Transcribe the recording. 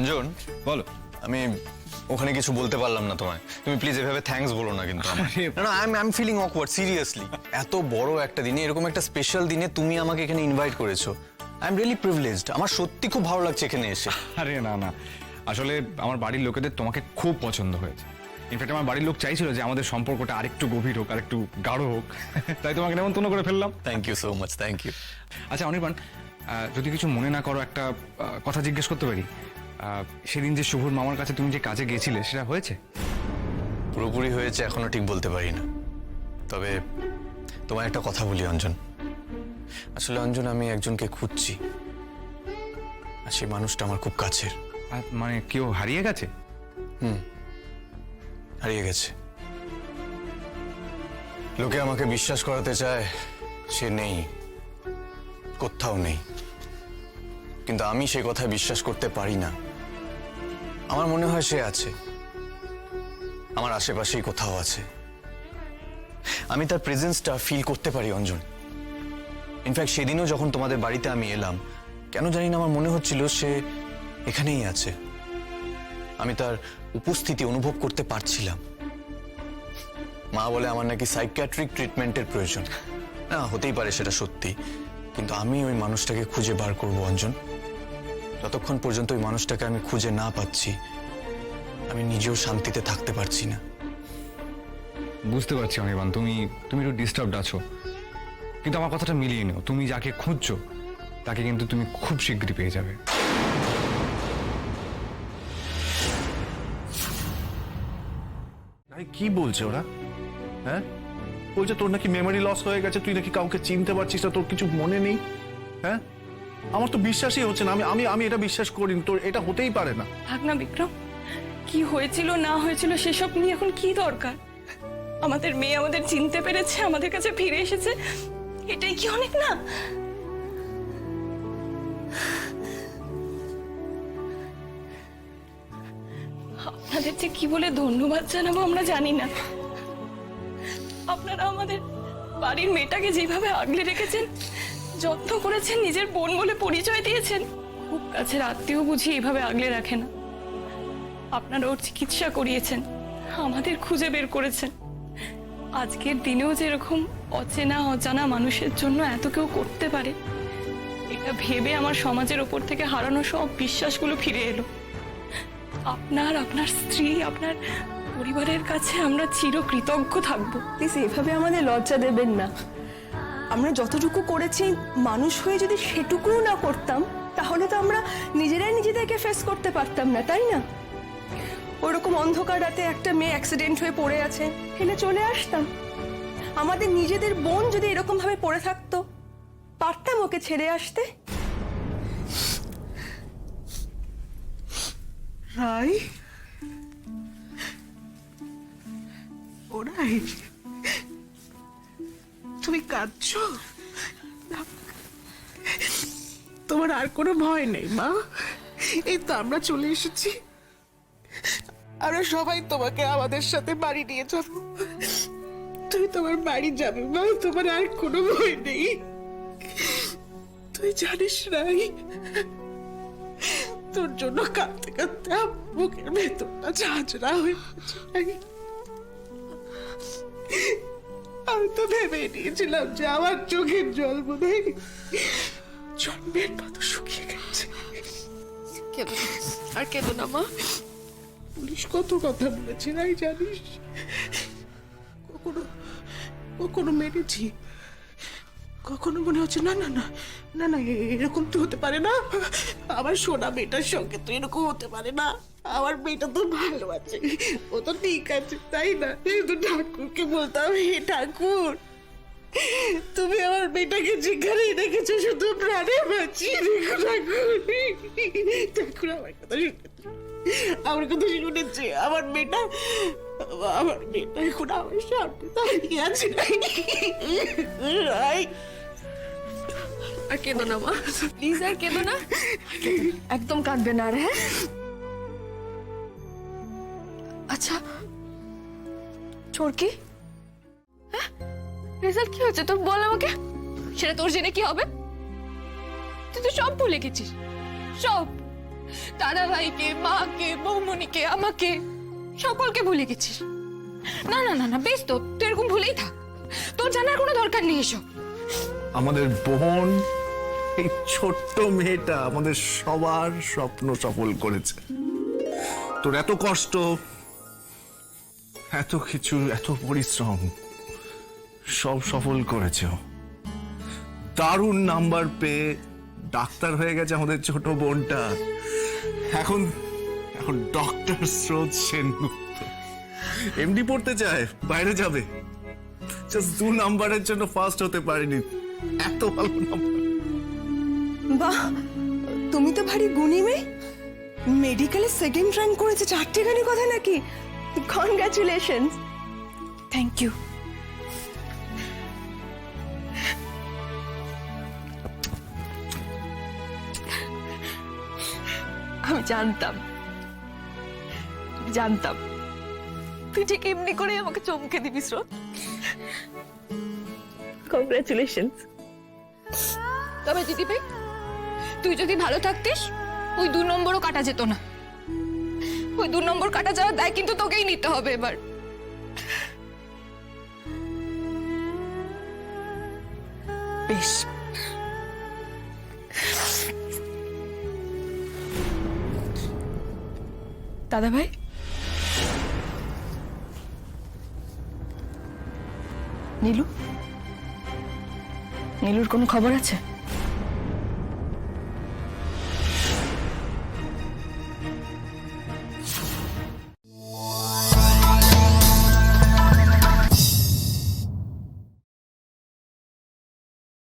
অঞ্জন, বলো। আমি ওখানে কিছু বলতে পারলাম না তোমায়। তুমি প্লিজ এভাবে থ্যাঙ্কস বলো না কিন্তু। না, I am feeling awkward seriously. এত বড় একটা দিনে, এরকম একটা স্পেশাল দিনে তুমি আমাকে এখানে ইনভাইট করেছো। I am really privileged. আমার সত্যি খুব ভালো লাগছে এখানে এসে। আরে না না, আসলে আমার বাড়ির লোকেদের তোমাকে খুব পছন্দ হয়েছে। ইনফ্যাক্ট আমার বাড়ির লোক চাইছিল যে আমাদের সম্পর্কটা আরেকটু গভীর হোক, আরেকটু গাঢ় হোক, তাই তোমাকে নেমন্তন্ন করে ফেললাম। Thank you so much, thank you. আচ্ছা অনির্বাণ, যদি কিছু মনে না করো, একটা কথা জিজ্ঞেস করতে পারি? সেদিন যে শুভর মামার কাছে তুমি যে কাজে গিয়েছিলে, সেটা হয়েছে? পুরোপুরি হয়েছে এখনো ঠিক বলতে পারি না, তবে তোমায় একটা কথা বলি অঞ্জন। আসলে অঞ্জন, আমি একজনকে খুঁজছি, আর সেই মানুষটা আমার খুব কাছের। মানে কেউ হারিয়ে গেছে? হারিয়ে গেছে। লোকে আমাকে বিশ্বাস করাতে চায় সে নেই, কোথাও নেই, কিন্তু আমি সে কথা বিশ্বাস করতে পারি না। আমার মনে হয় সে আছে, আমার আশেপাশেই কোথাও আছে। আমি তার প্রেজেন্সটা ফিল করতে পারি অঞ্জন। ইনফ্যাক্ট সেদিনও যখন তোমাদের বাড়িতে আমি এলাম, কেন জানি না আমার মনে হচ্ছিল সে এখানেই আছে। আমি তার উপস্থিতি অনুভব করতে পারছিলাম। মা বলে আমার নাকি সাইকিয়াট্রিক ট্রিটমেন্টের প্রয়োজন। না, হতেই পারে সেটা সত্যি, কিন্তু আমি ওই মানুষটাকে খুঁজে বার করব অঞ্জন। যতক্ষণ পর্যন্ত ওই মানুষটাকে আমি খুঁজে না পাচ্ছি, আমি নিজেও শান্তিতে থাকতে পারছি না। বুঝতে পারছি অনির্বাণ, তুমি একটু ডিস্টার্বড আছো, কিন্তু আমার কথাটা মিলিয়ে নিও। তুমি যাকে খুঁজছো তাকে কিন্তু তুমি খুব শীঘ্রই পেয়ে যাবে। কি বলছে ওরা? হ্যাঁ, বলছে তোর নাকি মেমোরি লস হয়ে গেছে, তুই নাকি কাউকে চিনতে পারছিস না, তোর কিছু মনে নেই। হ্যাঁ, আমার তো বিশ্বাসই হচ্ছে না। আমি এটা বিশ্বাস করি না, তোর এটা হতেই পারে না। থাক না বিক্রম, কি হয়েছিল না হয়েছিল সেসব নিয়ে এখন কি দরকার? আমাদের মেয়ে আমাদের চিনতে পেরেছে, আমাদের কাছে ফিরে এসেছে, এটাই কি অনেক না? আপনাদের যে কি বলে ধন্যবাদ জানাবো আমরা জানি না। আপনারা আমাদের বাড়ির মেয়েটাকে যেভাবে আগলে রেখেছেন, যত্ন করেছেন, নিজের বোন বলে পরিচয় দিয়েছেন, খুব কাছের আত্মীয় বুঝি এইভাবে আগলে রাখে না। আপনারা ওর চিকিৎসা করিয়েছেন, আমাদের খুঁজে বের করেছেন। আজকের দিনেও যেরকম অচেনা অজানা মানুষের জন্য এত কেউ করতে পারে, এটা ভেবে আমার সমাজের ওপর থেকে হারানো সব বিশ্বাসগুলো ফিরে এলো। আপনার, আপনার স্ত্রী, আপনার পরিবারের কাছে আমরা চিরকৃতজ্ঞ থাকবো। প্লিজ এভাবে আমাদের লজ্জা দেবেন না। আমরা যতটুকু করেছি, মানুষ হয়ে যদি সেটুকুও না করতাম, তাহলে তো আমরা নিজেরাই নিজেদেরকে ফেস করতে পারতাম না, তাই না? ওরকম অন্ধকার রাতে একটা মেয়ে অ্যাক্সিডেন্ট হয়ে পড়ে আছে, ফেলে চলে আসতাম। আমাদের নিজেদের বোন যদি এরকম ভাবে পড়ে থাকতো, পারতাম ওকে ছেড়ে আসতে? রাই, ওরাই, তুমি কাঁদছো? তোমার আর কোনো ভয় নেই মা, এই তো আমরা চলে এসেছি। আমরা সবাই তোমাকে আমাদের সাথে বাড়ি নিয়ে যাবো। তুই তোমার বাড়ি যাবে মা, তোমার আর কোনো ভয় নেই। তুই জানিস রাই, তোর জন্য কাঁদতে কাঁদতে বুকের ভেতরটা ঝাঁঝরা হয়ে গেছে। আমি তো ভেবে নিয়েছিলাম যে আমার চোখের জল বোধ হয় জন্মের মতো শুকিয়ে গেছে। আর কেঁদো না মা। পুলিশ কত কথা বলেছে রাই জানিস? কখনো কখনো মেরেছি, কখনো মনে হচ্ছে না না না না না, এরকম তো হতে পারে না। আমার সোনা মেয়েটার সঙ্গে তো এরকম হতে পারে না। আমার মেয়েটা তো ভালো আছে, ও তো ঠিক আছে, তাই না? তো ঠাকুরকে বলতাম, হে ঠাকুর, তুমি আমার মেয়েটাকে যেখানে রেখেছো শুধু প্রাণে বাঁচিয়ে রেখো ঠাকুর। ঠাকুর আমার কথা শুনেছে, আমার কথা শুনেছে। আমার মেয়েটা এখন আমার সামনে দাঁড়িয়ে আছে। আর কেঁদো না মা, প্লিজ আর কেঁদো না। একদম কাঁদবে না, আর হ্যাঁ? আচ্ছা চোরকি, হ্যাঁ রেজাল্ট কি হচ্ছে তোর বল আমাকে। সেটা তোর জেনে কি হবে? তুই তো সব ভুলে গেছিস, সব। দাদাভাইকে, মাকে, বৌমনিকে, আমাকে সকলকে ভুলে গেছিস। না না না না, বেশ তো, তুই এরকম ভুলেই থাক, তোর জানার কোনো দরকার নেই এসব। আমাদের বোন, এই ছোট্ট মেয়েটা আমাদের সবার স্বপ্ন সফল করেছে। তোর এত কষ্ট, এত কিছু, এত পরিশ্রম সব সফল করেছে ও। দারুণ নাম্বার পেয়ে ডাক্তার হয়ে গেছে আমাদের ছোট বোনটা। এখন এখন ডক্টর স্রোত সেনগুপ্ত এমডি পড়তে চায়, বাইরে যাবে। জাস্ট 2 নাম্বারের জন্য ফার্স্ট হতে পারেনি, এত ভালো নাম্বার। বাহ, তুমি তো ভারী গুণী মেয়ে। মেডিকেলে 2nd র্যাঙ্ক করেছে, 4টেখানি কথা নাকি? কনগ্রাচুলেশন। Thank you. আমি জানতাম জানতাম তুই ঠিক এমনি করে আমাকে চমকে দিবি স্রোত। কংগ্রাচুলেশন। তবে দিদিভাই, তুই যদি ভালো থাকতিস ওই 2 নম্বরও কাটা যেত না। ওই 2 নম্বর কাটা যাওয়ার দায় কিন্তু তোকেই নিতে হবে এবার। বেশ, দাদা ভাই, নীলুর কোনো খবর আছে?